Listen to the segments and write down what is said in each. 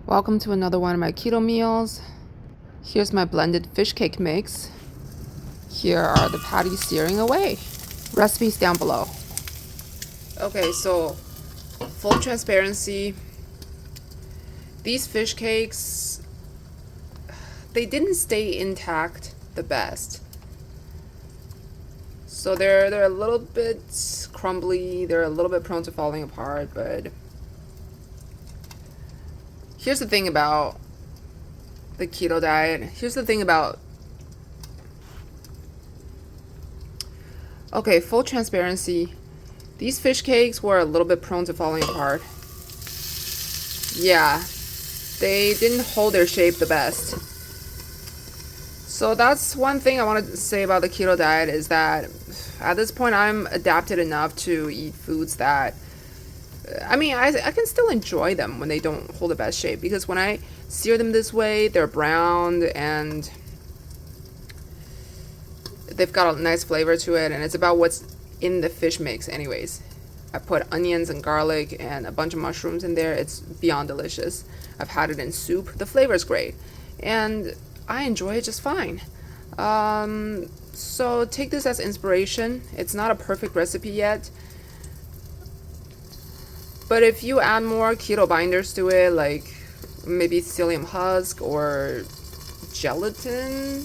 Welcome to another one of my keto meals. Here's my blended fish cake mix. Here are the patties searing away. Recipes down below. Okay, so full transparency. These fish cakes, they didn't stay intact the best. So they're a little bit crumbly, they're a little bit prone to falling apart, but here's the thing about the keto diet. Here's the thing about, okay, full transparency. These fish cakes were a little bit prone to falling apart. Yeah, they didn't hold their shape the best. So that's one thing I wanted to say about the keto diet, is that at this point I'm adapted enough to eat foods that, I mean, I can still enjoy them when they don't hold the best shape, because when I sear them this way, they're browned and they've got a nice flavor to it, and it's about what's in the fish mix anyways. I put onions and garlic and a bunch of mushrooms in there. It's beyond delicious. I've had it in soup. The flavor's great, and I enjoy it just fine. So take this as inspiration. It's not a perfect recipe yet, but if you add more keto binders to it, like maybe psyllium husk or gelatin.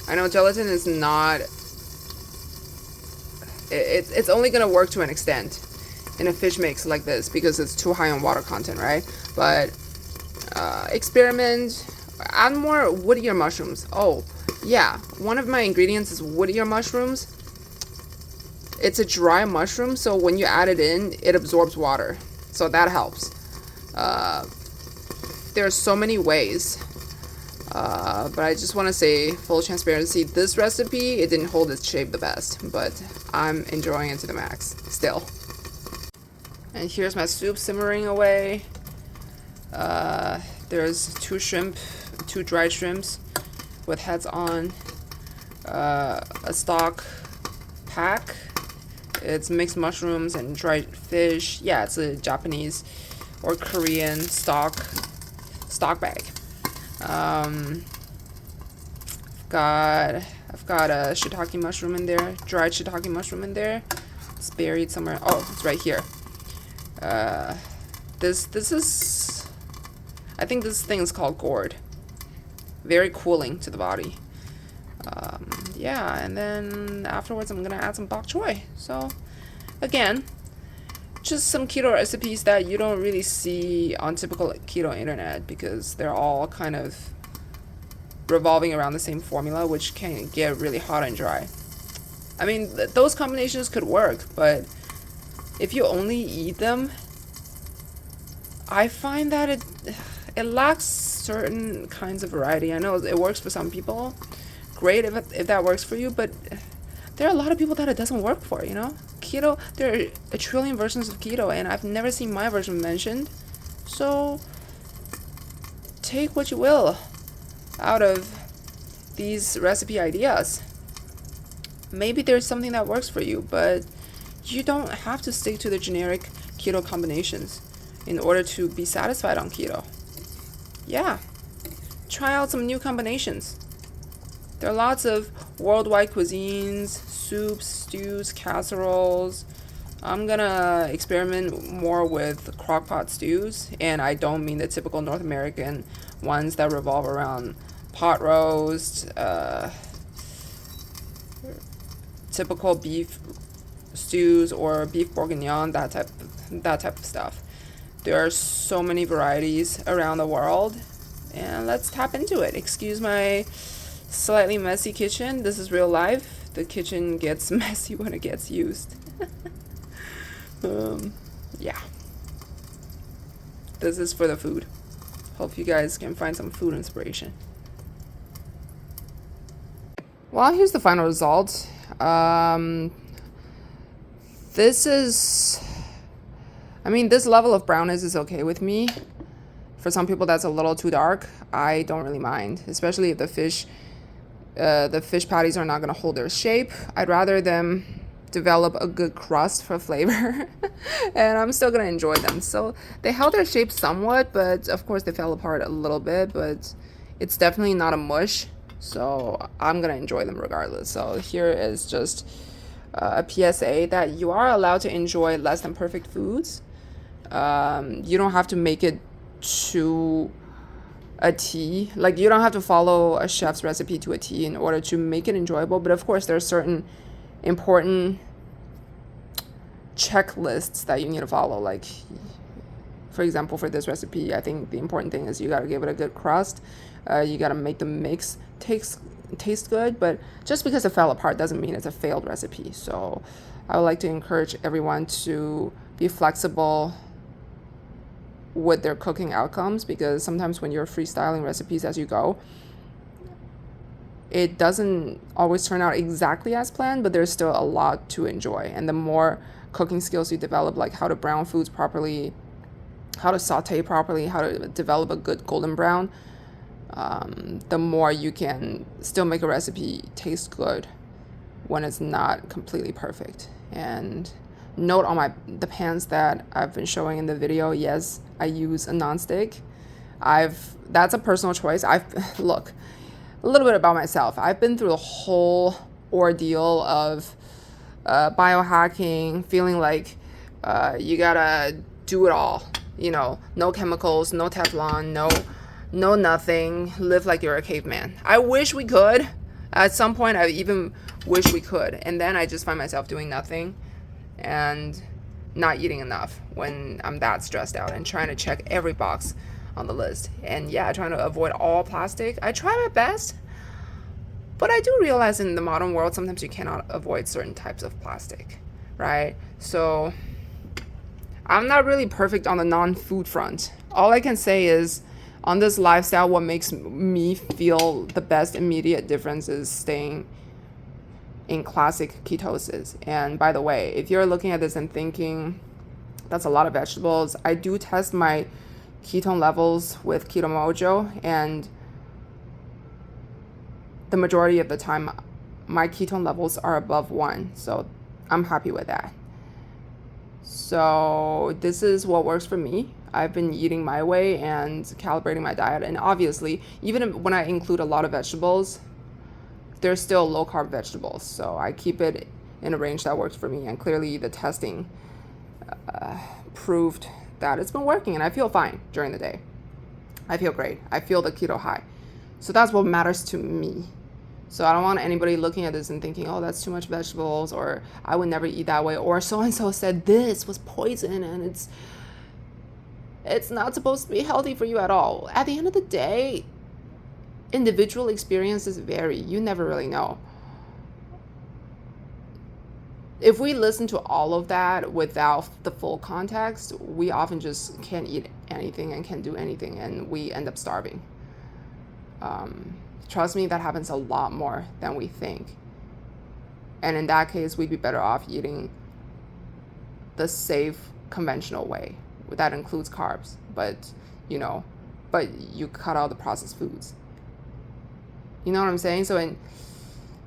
I know gelatin is not, it's only gonna work to an extent in a fish mix like this because it's too high on water content, right? But experiment, add more wood ear mushrooms. Oh yeah, one of my ingredients is wood ear mushrooms. It's a dry mushroom, so when you add it in, it absorbs water, so that helps. There are so many ways, but I just want to say, full transparency, this recipe, it didn't hold its shape the best, but I'm enjoying it to the max still. And here's my soup simmering away. There's two dried shrimps with heads on, a stock pack. It's mixed mushrooms and dried fish. Yeah, it's a Japanese or Korean stock bag. I've got a shiitake mushroom in there, dried shiitake mushroom in there. It's buried somewhere. Oh, it's right here. This is, I think this thing is called gourd. Very cooling to the body. Yeah, and then afterwards I'm gonna add some bok choy. So again, just some keto recipes that you don't really see on typical keto internet, because they're all kind of revolving around the same formula, which can get really hot and dry. I mean, those combinations could work, but if you only eat them, I find that it lacks certain kinds of variety. I know it works for some people. Great if that works for you, but there are a lot of people that it doesn't work for, you know? Keto, there are a trillion versions of keto, and I've never seen my version mentioned. So take what you will out of these recipe ideas. Maybe there's something that works for you, but you don't have to stick to the generic keto combinations in order to be satisfied on keto. Yeah, try out some new combinations. There are lots of worldwide cuisines, soups, stews, casseroles. I'm gonna experiment more with crockpot stews, and I don't mean the typical North American ones that revolve around pot roast, typical beef stews or beef bourguignon, that type of stuff. There are so many varieties around the world, and let's tap into it. Excuse my slightly messy kitchen. This is real life. The kitchen gets messy when it gets used. Yeah. This is for the food. Hope you guys can find some food inspiration. Well, here's the final result. This level of brownness is okay with me. For some people that's a little too dark. I don't really mind, especially if the fish patties are not going to hold their shape. I'd rather them develop a good crust for flavor. And I'm still gonna enjoy them. So they held their shape somewhat, but of course they fell apart a little bit, but it's definitely not a mush. So I'm gonna enjoy them regardless. So here is just a PSA that you are allowed to enjoy less than perfect foods. You don't have to make it to a T. Like, you don't have to follow a chef's recipe to a T in order to make it enjoyable. But of course, there are certain important checklists that you need to follow. Like, for example, for this recipe, I think the important thing is you got to give it a good crust. You got to make the mix taste good. But just because it fell apart doesn't mean it's a failed recipe. So I would like to encourage everyone to be flexible with their cooking outcomes, because sometimes when you're freestyling recipes as you go, it doesn't always turn out exactly as planned, but there's still a lot to enjoy. And the more cooking skills you develop, like how to brown foods properly, how to saute properly, how to develop a good golden brown, the more you can still make a recipe taste good when it's not completely perfect. And note on the pans that I've been showing in the video, yes, I use a nonstick. That's a personal choice. Look, a little bit about myself. I've been through the whole ordeal of biohacking, feeling like you gotta do it all. You know, no chemicals, no Teflon, no nothing. Live like you're a caveman. I wish we could. At some point, I even wish we could. And then I just find myself doing nothing and not eating enough when I'm that stressed out, and trying to check every box on the list. And yeah, trying to avoid all plastic. I try my best, but I do realize in the modern world, sometimes you cannot avoid certain types of plastic, right? So I'm not really perfect on the non-food front. All I can say is, on this lifestyle, what makes me feel the best immediate difference is staying in classic ketosis. And by the way, if you're looking at this and thinking that's a lot of vegetables, I do test my ketone levels with Keto Mojo, and the majority of the time my ketone levels are above 1, so I'm happy with that. So this is what works for me. I've been eating my way and calibrating my diet, and obviously even when I include a lot of vegetables, there's still low carb vegetables, so I keep it in a range that works for me. And clearly the testing proved that it's been working, and I feel fine during the day. I feel great. I feel the keto high. So that's what matters to me. So I don't want anybody looking at this and thinking, oh, that's too much vegetables, or I would never eat that way, or so-and-so said this was poison and it's not supposed to be healthy for you at all. At the end of the day, individual experiences vary. You never really know. If we listen to all of that without the full context, we often just can't eat anything and can't do anything, and we end up starving. Trust me, that happens a lot more than we think. And in that case, we'd be better off eating the safe, conventional way. That includes carbs, but you cut out the processed foods. You know what I'm saying? So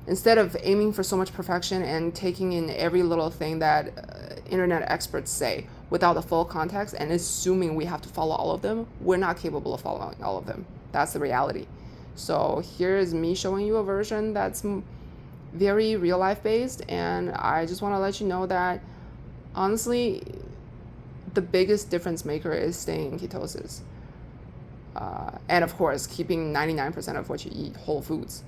instead of aiming for so much perfection and taking in every little thing that internet experts say without the full context and assuming we have to follow all of them, we're not capable of following all of them. That's the reality. So here is me showing you a version that's very real life based, and I just want to let you know that honestly, the biggest difference maker is staying in ketosis. And of course, keeping 99% of what you eat whole foods.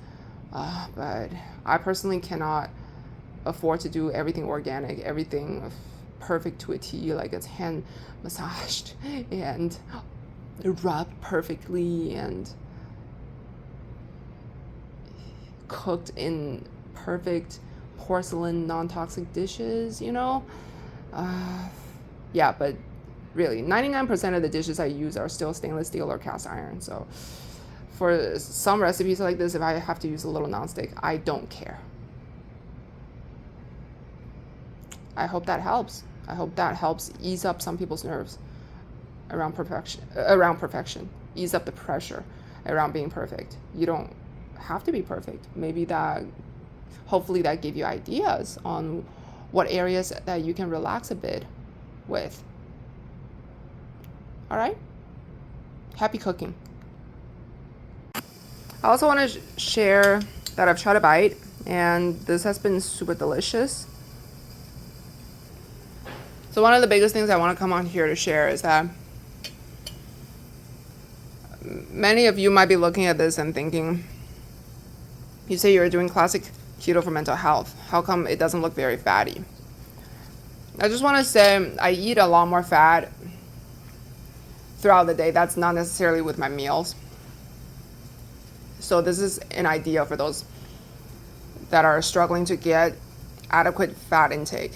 But I personally cannot afford to do everything organic, everything perfect to a T, like it's hand massaged and rubbed perfectly and cooked in perfect porcelain non-toxic dishes, yeah, but really 99% of the dishes I use are still stainless steel or cast iron. So for some recipes like this, if I have to use a little nonstick, I don't care. I hope that helps. I hope that helps ease up some people's nerves around perfection. Ease up the pressure around being perfect. You don't have to be perfect. Hopefully that gave you ideas on what areas that you can relax a bit with. All right? Happy cooking. I also want to share that I've tried a bite, and this has been super delicious. So one of the biggest things I want to come on here to share is that many of you might be looking at this and thinking, you say you're doing classic keto for mental health. How come it doesn't look very fatty? I just want to say I eat a lot more fat throughout the day. That's not necessarily with my meals. So this is an idea for those that are struggling to get adequate fat intake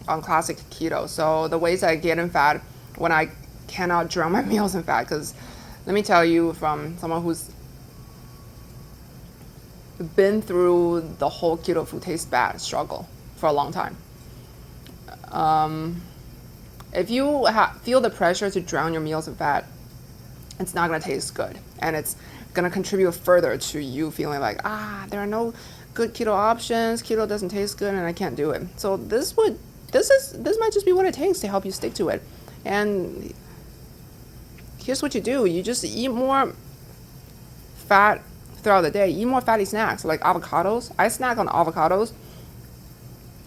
on classic keto. So the ways I get in fat when I cannot drown my meals in fat, because let me tell you from someone who's been through the whole keto food taste bad struggle for a long time. If you feel the pressure to drown your meals in fat, it's not going to taste good, and it's going to contribute further to you feeling like, there are no good keto options, keto doesn't taste good, and I can't do it. So this might just be what it takes to help you stick to it. And here's what you do: you just eat more fat throughout the day. Eat more fatty snacks like avocados. I snack on avocados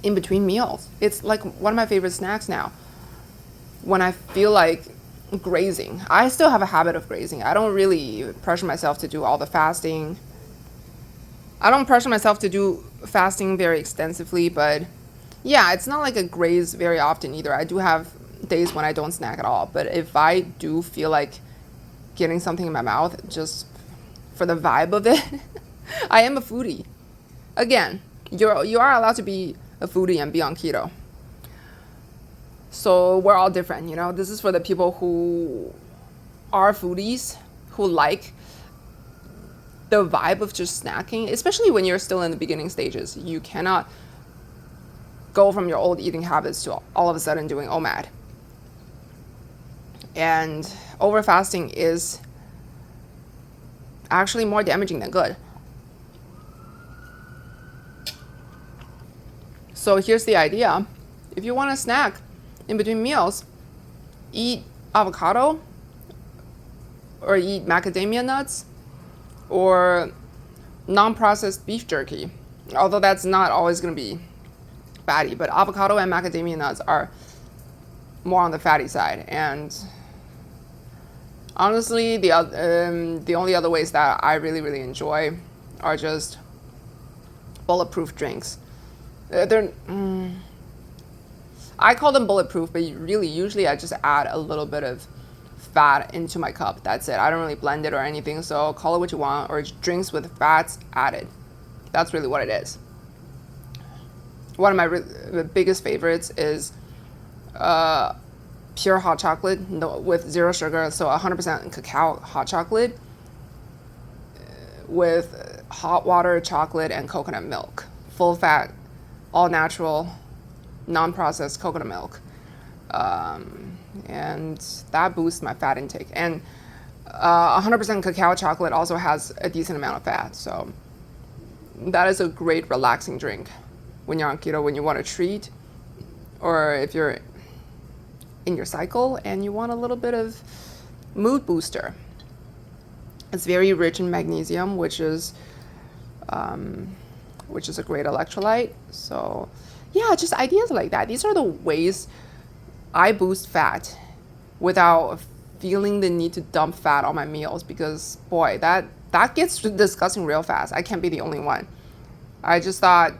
in between meals. It's like one of my favorite snacks now. When I feel like grazing, I still have a habit of grazing. I don't really pressure myself to do all the fasting. I don't pressure myself to do fasting very extensively, but yeah, it's not like I graze very often either. I do have days when I don't snack at all, but if I do feel like getting something in my mouth just for the vibe of it, I am a foodie. Again, you are allowed to be a foodie and be on keto. So we're all different, you know. This is for the people who are foodies, who like the vibe of just snacking, especially when you're still in the beginning stages. You cannot go from your old eating habits to all of a sudden doing OMAD. And over fasting is actually more damaging than good. So here's the idea. If you want to snack in between meals, eat avocado or eat macadamia nuts or non-processed beef jerky. Although that's not always going to be fatty, but avocado and macadamia nuts are more on the fatty side. And honestly, the only other ways that I really enjoy are just bulletproof drinks. I call them bulletproof, but usually I just add a little bit of fat into my cup. That's it. I don't really blend it or anything, so call it what you want, or drinks with fats added. That's really what it is. One of my biggest favorites is pure hot chocolate with zero sugar, so 100% cacao hot chocolate with hot water, chocolate, and coconut milk. Full fat, all natural, non-processed coconut milk. And that boosts my fat intake. And 100% cacao chocolate also has a decent amount of fat, so that is a great relaxing drink when you're on keto, when you want a treat, or if you're in your cycle and you want a little bit of mood booster. It's very rich in magnesium, which is a great electrolyte. So yeah, just ideas like that. These are the ways I boost fat without feeling the need to dump fat on my meals, because boy, that gets disgusting real fast. I can't be the only one. I just thought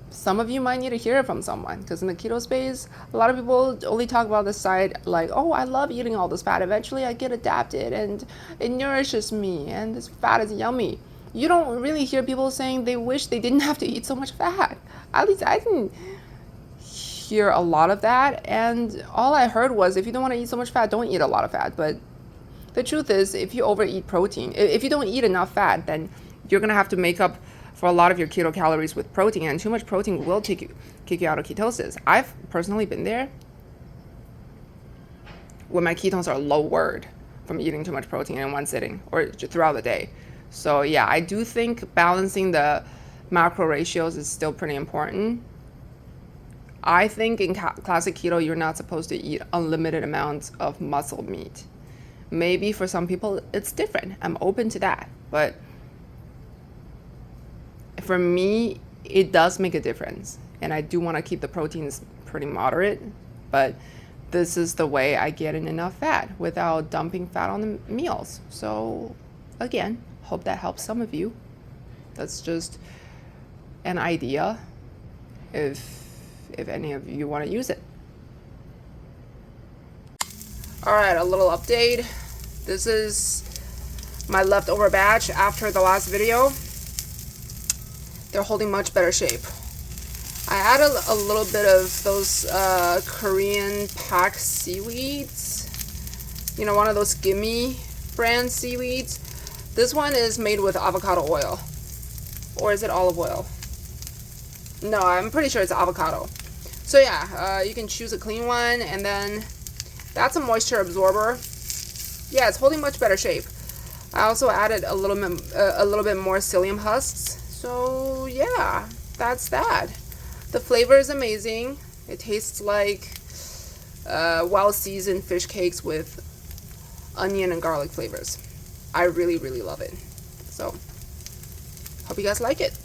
some of you might need to hear it from someone, because in the keto space, a lot of people only talk about this side like, oh, I love eating all this fat. Eventually I get adapted and it nourishes me and this fat is yummy. You don't really hear people saying they wish they didn't have to eat so much fat. At least I didn't hear a lot of that, and all I heard was, if you don't want to eat so much fat, don't eat a lot of fat. But the truth is, if you overeat protein, if you don't eat enough fat, then you're going to have to make up for a lot of your keto calories with protein, and too much protein will kick you out of ketosis. I've personally been there when my ketones are lowered from eating too much protein in one sitting or throughout the day. So yeah, I do think balancing the macro ratios is still pretty important. I think in classic keto, you're not supposed to eat unlimited amounts of muscle meat. Maybe for some people it's different. I'm open to that. But for me, it does make a difference. And I do want to keep the proteins pretty moderate. But this is the way I get in enough fat without dumping fat on the meals. So again, hope that helps some of you. That's just an idea if any of you want to use it. All right, a little update. This is my leftover batch after the last video. They're holding much better shape. I added a little bit of those Korean packed seaweeds. You know, one of those Gimme brand seaweeds. This one is made with avocado oil. Or is it olive oil? No, I'm pretty sure it's avocado. So yeah, you can choose a clean one, and then that's a moisture absorber. Yeah, it's holding much better shape. I also added a little bit more psyllium husks. So yeah, that's that. The flavor is amazing. It tastes like well-seasoned fish cakes with onion and garlic flavors. I really, really love it. So, hope you guys like it.